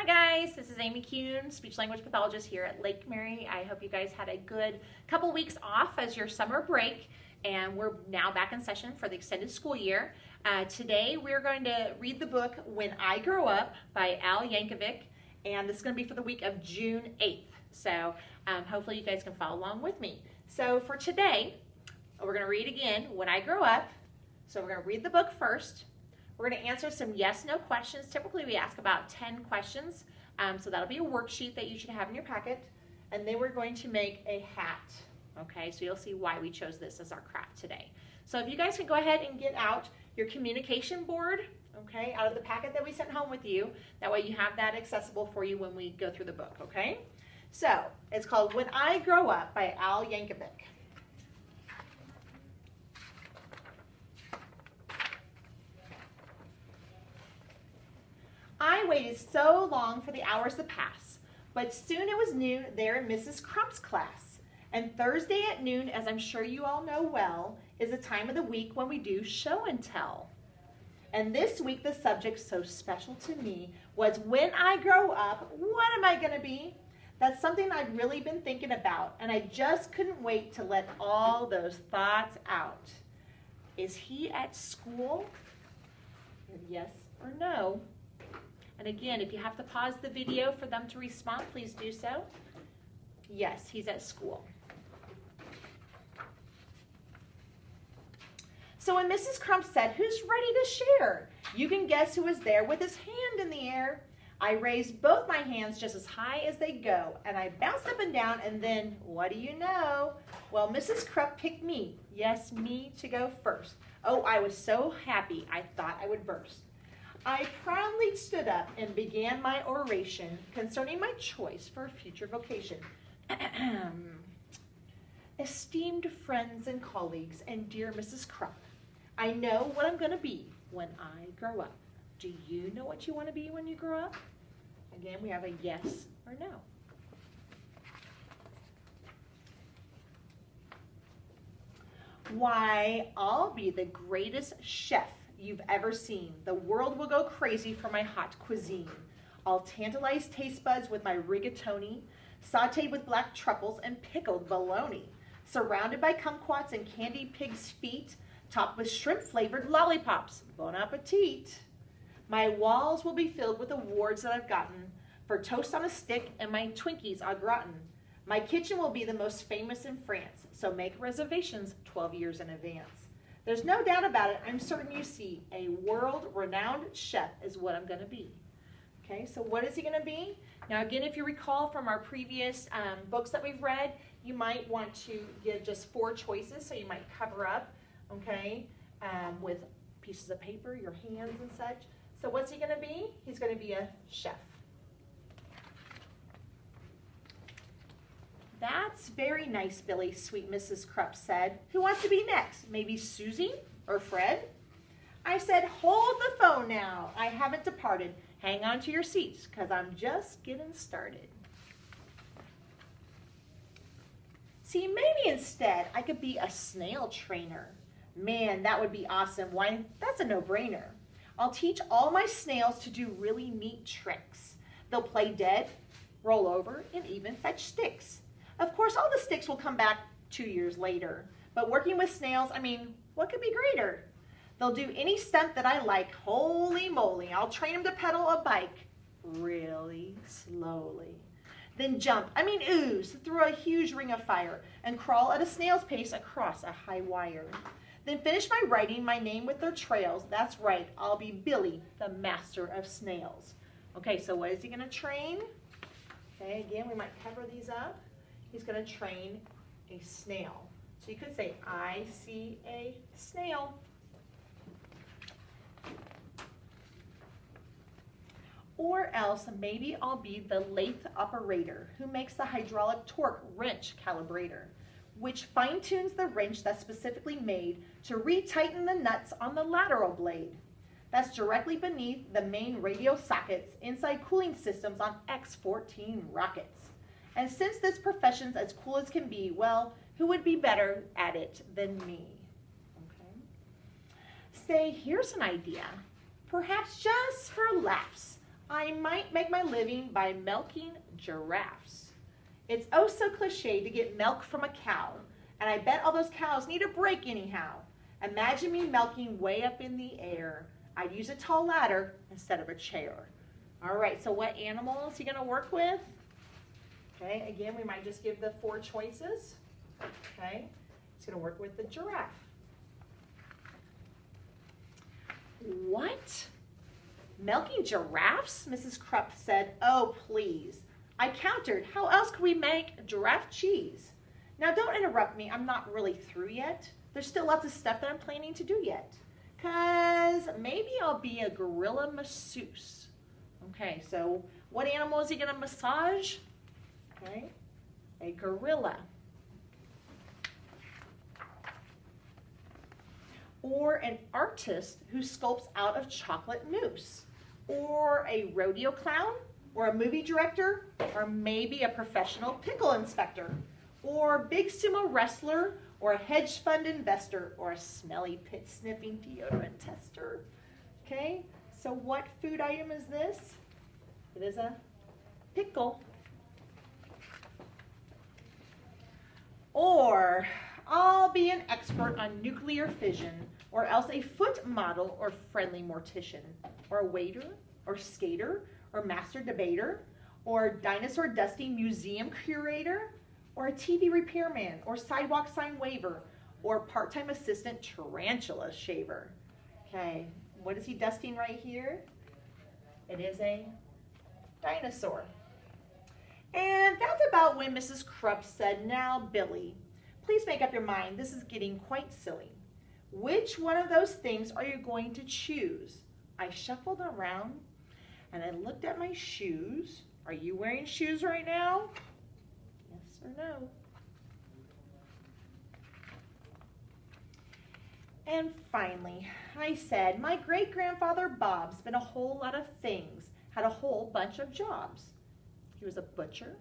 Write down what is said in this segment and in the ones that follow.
Hi guys, this is Amy Kuhn, speech language pathologist here at Lakemary. I hope you guys had a good couple weeks off as your summer break, and we're now back in session for the extended school year. Today we're going to read the book When I Grow Up by Al Yankovic, and this is going to be for the week of June 8th. So hopefully you guys can follow along with me. So for today, we're going to read again When I Grow Up. So we're going to read the book first. We're going to answer some yes/no questions. Typically we ask about 10 questions, so that'll be a worksheet that you should have in your packet. And then we're going to make a hat. Okay, so you'll see why we chose this as our craft today. So if you guys can go ahead and get out your communication board, okay, out of the packet that we sent home with you. That way you have that accessible for you when we go through the book, okay? So it's called When I Grow Up by Al Yankovic. I waited so long for the hours to pass, but soon it was noon there in Mrs. Crump's class. And Thursday at noon, as I'm sure you all know well, is a time of the week when we do show and tell. And this week the subject so special to me was when I grow up, what am I going to be? That's something I'd really been thinking about, and I just couldn't wait to let all those thoughts out. Is he at school? Yes or no? And again, if you have to pause the video for them to respond, please do so. Yes, he's at school. So when Mrs. Crump said, "Who's ready to share?" you can guess who was there with his hand in the air. I raised both my hands just as high as they go, and I bounced up and down, and then, what do you know? Well, Mrs. Crump picked me, yes, me, to go first. Oh, I was so happy, I thought I would burst. I proudly stood up and began my oration concerning my choice for a future vocation. Esteemed friends and colleagues and dear Mrs. Crump, I know what I'm going to be when I grow up. Do you know what you want to be when you grow up? Again, we have a yes or no. Why, I'll be the greatest chef you've ever seen. The world will go crazy for my hot cuisine. I'll tantalize taste buds with my rigatoni, sauteed with black truffles and pickled bologna, surrounded by kumquats and candied pig's feet, topped with shrimp-flavored lollipops. Bon appetit. My walls will be filled with awards that I've gotten for toast on a stick and my Twinkies au gratin. My kitchen will be the most famous in France, so make reservations 12 years in advance. There's no doubt about it. I'm certain you see a world-renowned chef is what I'm going to be. Okay, so what is he going to be? Now, again, if you recall from our previous books that we've read, you might want to give just 4 choices, so you might cover up, okay, with pieces of paper, your hands and such. So what's he going to be? He's going to be a chef. That's very nice, Billy, sweet Mrs. Crump said. Who wants to be next? Maybe Susie or Fred? I said, hold the phone now. I haven't departed. Hang on to your seats, because I'm just getting started. See, maybe instead I could be a snail trainer. Man, that would be awesome. Why, that's a no-brainer. I'll teach all my snails to do really neat tricks. They'll play dead, roll over, and even fetch sticks. Of course, all the sticks will come back 2 years later. But working with snails, I mean, what could be greater? They'll do any stunt that I like. Holy moly, I'll train them to pedal a bike really slowly. Then jump, ooze, through a huge ring of fire and crawl at a snail's pace across a high wire. Then finish by writing my name with their trails. That's right, I'll be Billy, the master of snails. Okay, so what is he going to train? Okay, again, we might cover these up. He's going to train a snail. So you could say, I see a snail. Or else, maybe I'll be the lathe operator who makes the hydraulic torque wrench calibrator, which fine-tunes the wrench that's specifically made to retighten the nuts on the lateral blade. That's directly beneath the main radio sockets inside cooling systems on X-14 rockets. And since this profession's as cool as can be, well, who would be better at it than me? Okay. Say, here's an idea. Perhaps just for laughs, I might make my living by milking giraffes. It's oh so cliche to get milk from a cow, and I bet all those cows need a break anyhow. Imagine me milking way up in the air. I'd use a tall ladder instead of a chair. All right, so what animal is he going to work with? Okay, again, we might just give the 4 choices. Okay, he's going to work with the giraffe. What? Milking giraffes? Mrs. Krupp said. Oh, please. I countered. How else could we make giraffe cheese? Now, don't interrupt me. I'm not really through yet. There's still lots of stuff that I'm planning to do yet. Because maybe I'll be a gorilla masseuse. Okay, so what animal is he going to massage? Okay, a gorilla. Or an artist who sculpts out of chocolate mousse. Or a rodeo clown. Or a movie director. Or maybe a professional pickle inspector. Or a big sumo wrestler. Or a hedge fund investor. Or a smelly pit sniffing deodorant tester. Okay, so what food item is this? It is a pickle. Or I'll be an expert on nuclear fission, or else a foot model or friendly mortician, or a waiter, or skater, or master debater, or dinosaur dusting museum curator, or a TV repairman, or sidewalk sign waver, or part-time assistant tarantula shaver. Okay, what is he dusting right here? It is a dinosaur. And that's about when Mrs. Krupp said, now, Billy, please make up your mind. This is getting quite silly. Which one of those things are you going to choose? I shuffled around and I looked at my shoes. Are you wearing shoes right now? Yes or no? And finally, I said, my great-grandfather Bob's been a whole lot of things, had a whole bunch of jobs. He was a butcher,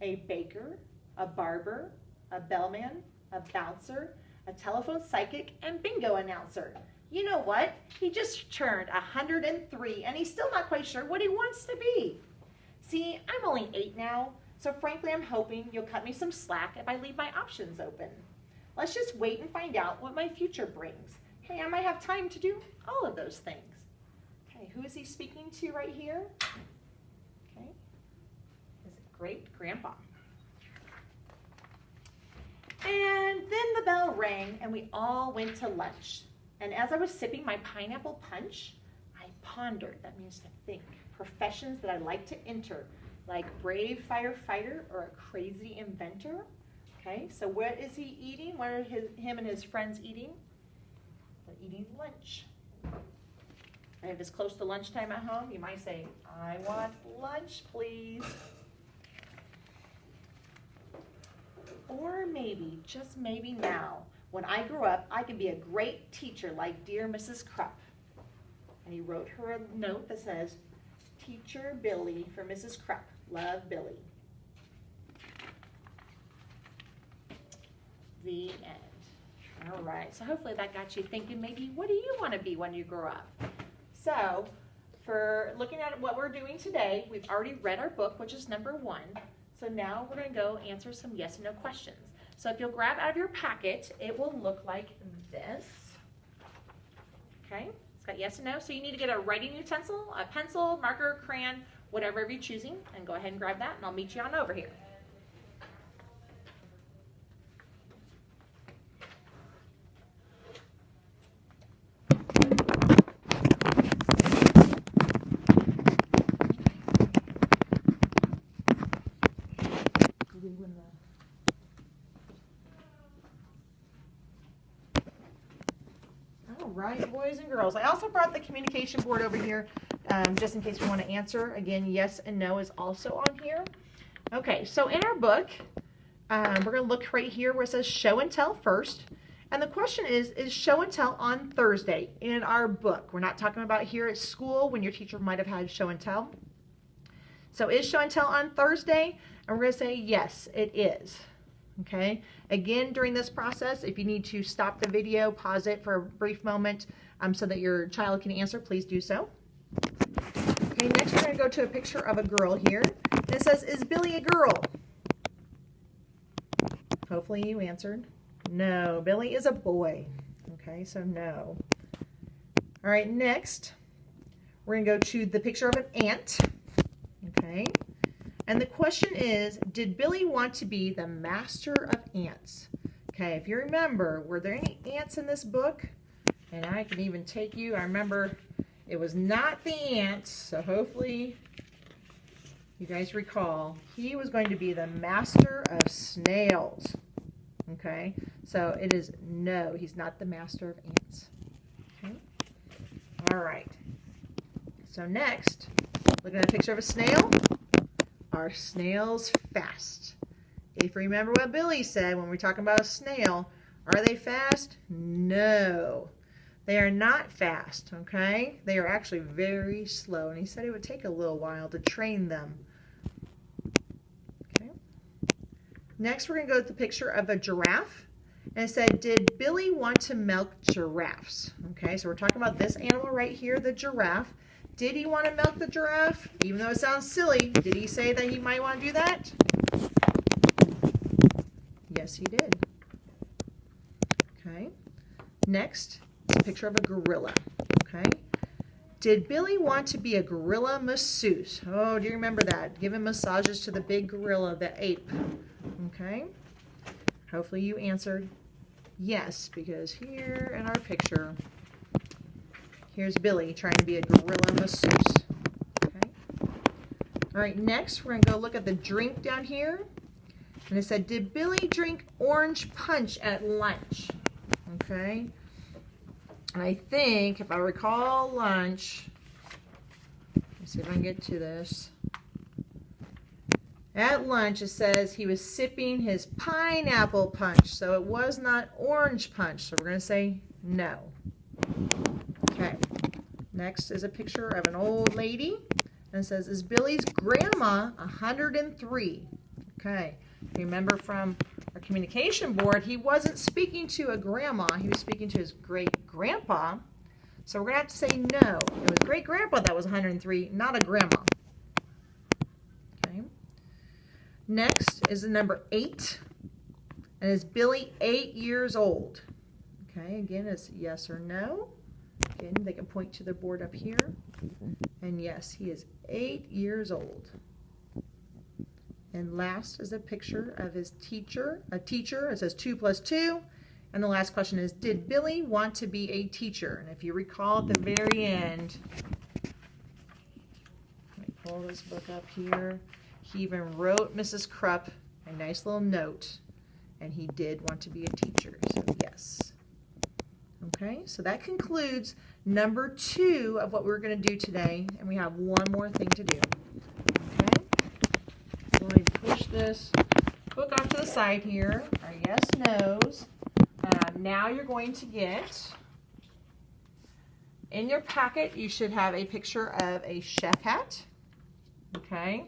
a baker, a barber, a bellman, a bouncer, a telephone psychic, and bingo announcer. You know what? He just turned 103, and he's still not quite sure what he wants to be. See, I'm only 8 now, so frankly, I'm hoping you'll cut me some slack if I leave my options open. Let's just wait and find out what my future brings. Hey, I might have time to do all of those things. Okay, who is he speaking to right here? Okay, his great-grandpa. And then the bell rang, and we all went to lunch. And as I was sipping my pineapple punch, I pondered, that means to think, professions that I'd like to enter, like brave firefighter or a crazy inventor. Okay, so what is he eating? What are him and his friends eating? They're eating lunch. And if it's close to lunchtime at home, you might say, I want lunch, please. Or maybe, just maybe now, when I grow up, I can be a great teacher like dear Mrs. Krupp. And he wrote her a note that says, Teacher Billy for Mrs. Krupp. Love, Billy. The end. All right, so hopefully that got you thinking maybe, what do you want to be when you grow up? So, for looking at what we're doing today, we've already read our book, which is number 1. So now we're going to go answer some yes and no questions. So if you'll grab out of your packet, it will look like this. Okay, it's got yes and no. So you need to get a writing utensil, a pencil, marker, crayon, whatever you're choosing, and go ahead and grab that, and I'll meet you on over here. All right, boys and girls. I also brought the communication board over here just in case we want to answer. Again, yes and no is also on here. Okay, so in our book, we're going to look right here where it says show and tell first. And the question is show and tell on Thursday in our book? We're not talking about here at school when your teacher might have had show and tell. So is show and tell on Thursday? And we're going to say yes, it is. Okay, again, during this process, if you need to stop the video, pause it for a brief moment so that your child can answer, please do so. Okay, next we're going to go to a picture of a girl here. And it says, is Billy a girl? Hopefully you answered. No, Billy is a boy. Okay, so no. All right, next we're going to go to the picture of an ant. Okay, and the question is, did Billy want to be the master of ants? Okay, if you remember, were there any ants in this book? And I can even take you, I remember it was not the ants, so hopefully you guys recall. He was going to be the master of snails. Okay, so it is no, he's not the master of ants. Okay, all right. So next, looking at a picture of a snail. Are snails fast? If you remember what Billy said when we're talking about a snail, are they fast? No. They are not fast, okay? They are actually very slow, and he said it would take a little while to train them. Okay. Next, we're going to go to the picture of a giraffe, and it said, did Billy want to milk giraffes? Okay, so we're talking about this animal right here, the giraffe. Did he want to milk the giraffe? Even though it sounds silly, did he say that he might want to do that? Yes, he did. Okay. Next, it's a picture of a gorilla. Okay. Did Billy want to be a gorilla masseuse? Oh, do you remember that? Giving massages to the big gorilla, the ape. Okay. Hopefully you answered yes, because here in our picture, here's Billy trying to be a gorilla masseuse. Okay. All right, next we're going to go look at the drink down here. And it said, did Billy drink orange punch at lunch? Okay. And I think, if I recall lunch, let's see if I can get to this. At lunch, it says he was sipping his pineapple punch. So it was not orange punch. So we're going to say no. Okay. Next is a picture of an old lady. And it says, is Billy's grandma 103? Okay. Remember from our communication board, he wasn't speaking to a grandma. He was speaking to his great-grandpa. So we're going to have to say no. It was great-grandpa that was 103, not a grandma. Okay. Next is the number 8. And is Billy 8 years old? Okay, again, it's yes or no. Again, they can point to the board up here. And yes, he is 8 years old. And last is a picture of his teacher, a teacher. It says 2 + 2. And the last question is, did Billy want to be a teacher? And if you recall at the very end, let me pull this book up here. He even wrote Mrs. Krupp a nice little note, and he did want to be a teacher, so yes. Okay, so that concludes number 2 of what we're going to do today, and we have one more thing to do. Let me push this book off to the side here, our yes, no's. Now you're going to get, in your packet, you should have a picture of a chef hat. Okay.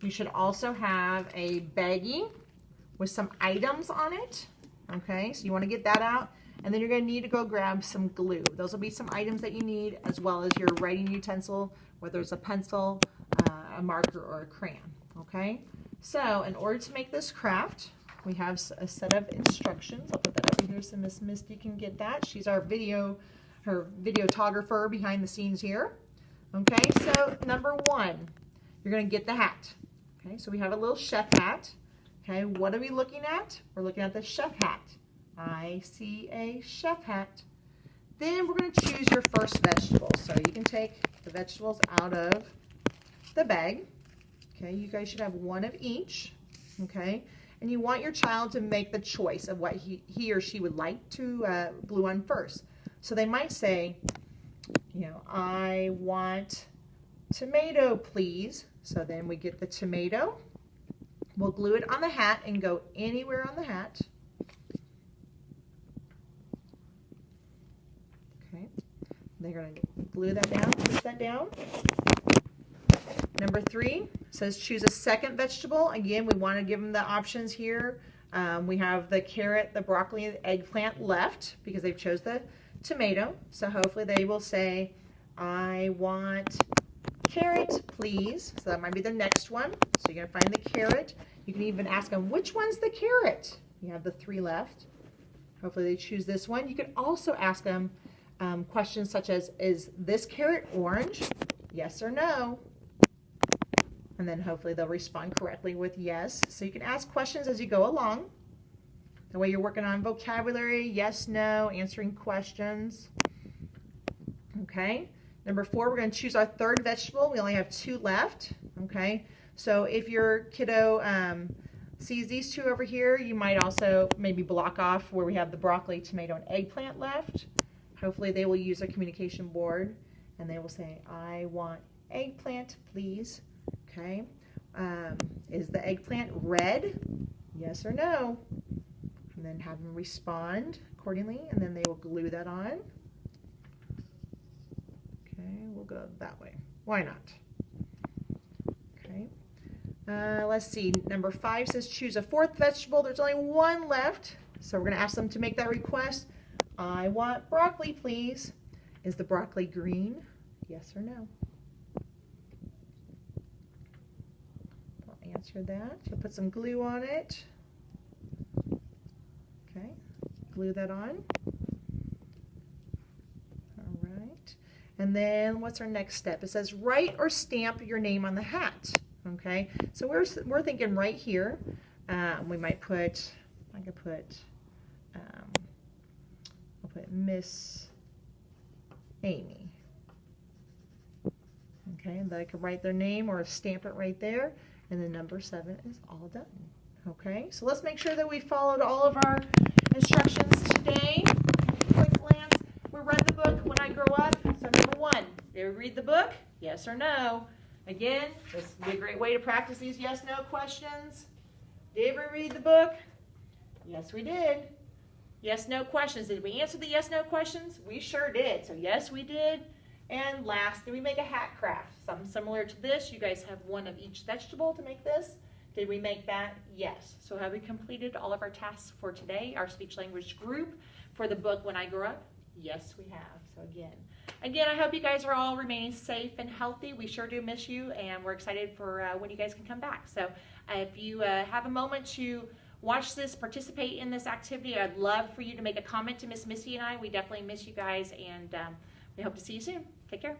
You should also have a baggie with some items on it. Okay, so you want to get that out. And then you're going to need to go grab some glue. Those will be some items that you need, as well as your writing utensil, whether it's a pencil, a marker, or a crayon. Okay, so in order to make this craft, we have a set of instructions. I'll put that over here so Miss Misty can get that. She's our her videographer behind the scenes here. Okay, so number 1, you're going to get the hat. Okay, so we have a little chef hat. Okay, what are we looking at? We're looking at the chef hat. I see a chef hat. Then we're going to choose your first vegetable. So you can take the vegetables out of the bag. Okay, you guys should have one of each. Okay, and you want your child to make the choice of what he or she would like to glue on first. So they might say, you know, I want tomato, please. So then we get the tomato. We'll glue it on the hat and go anywhere on the hat. Okay, they're going to glue that down, push that down. Number 3 says choose a second vegetable. Again, we want to give them the options here. We have the carrot, the broccoli, and the eggplant left because they've chose the tomato. So hopefully they will say, I want carrot please. So that might be the next one. So you're going to find the carrot. You can even ask them, which one's the carrot? You have the 3 left. Hopefully they choose this one. You can also ask them questions such as, is this carrot orange? Yes or no? And then hopefully they'll respond correctly with yes. So you can ask questions as you go along. The way you're working on vocabulary, yes, no, answering questions. Okay. Number 4, we're going to choose our 3rd vegetable. We only have 2 left. Okay. So if your kiddo sees these 2 over here, you might also maybe block off where we have the broccoli, tomato, and eggplant left. Hopefully they will use a communication board and they will say, I want eggplant, please. Okay. Is the eggplant red? Yes or no? And then have them respond accordingly, and then they will glue that on. Okay, we'll go that way. Why not? Okay. Let's see. Number 5 says choose a 4th vegetable. There's only 1 left, so we're going to ask them to make that request. I want broccoli, please. Is the broccoli green? Yes or no? I'll answer that. You'll put some glue on it. Okay, glue that on. All right. And then what's our next step? It says write or stamp your name on the hat. Okay, so we're thinking right here. We might put, I'll put Miss Amy. Okay, and they can write their name or stamp it right there. And then number 7 is all done. Okay, so let's make sure that we followed all of our instructions today. Quick glance. We read the book When I Grow Up. So number 1, did we read the book? Yes or no? Again, this would be a great way to practice these yes-no questions. Did we read the book? Yes, we did. Yes-no questions. Did we answer the yes-no questions? We sure did. So yes, we did. And last, did we make a hat craft? Something similar to this. You guys have one of each vegetable to make this. Did we make that? Yes. So have we completed all of our tasks for today, our speech language group for the book When I Grow Up? Yes, we have. So again, I hope you guys are all remaining safe and healthy. We sure do miss you, and we're excited for when you guys can come back. So if you have a moment to watch this, participate in this activity, I'd love for you to make a comment to Miss Missy and I. We definitely miss you guys, and we hope to see you soon. Take care.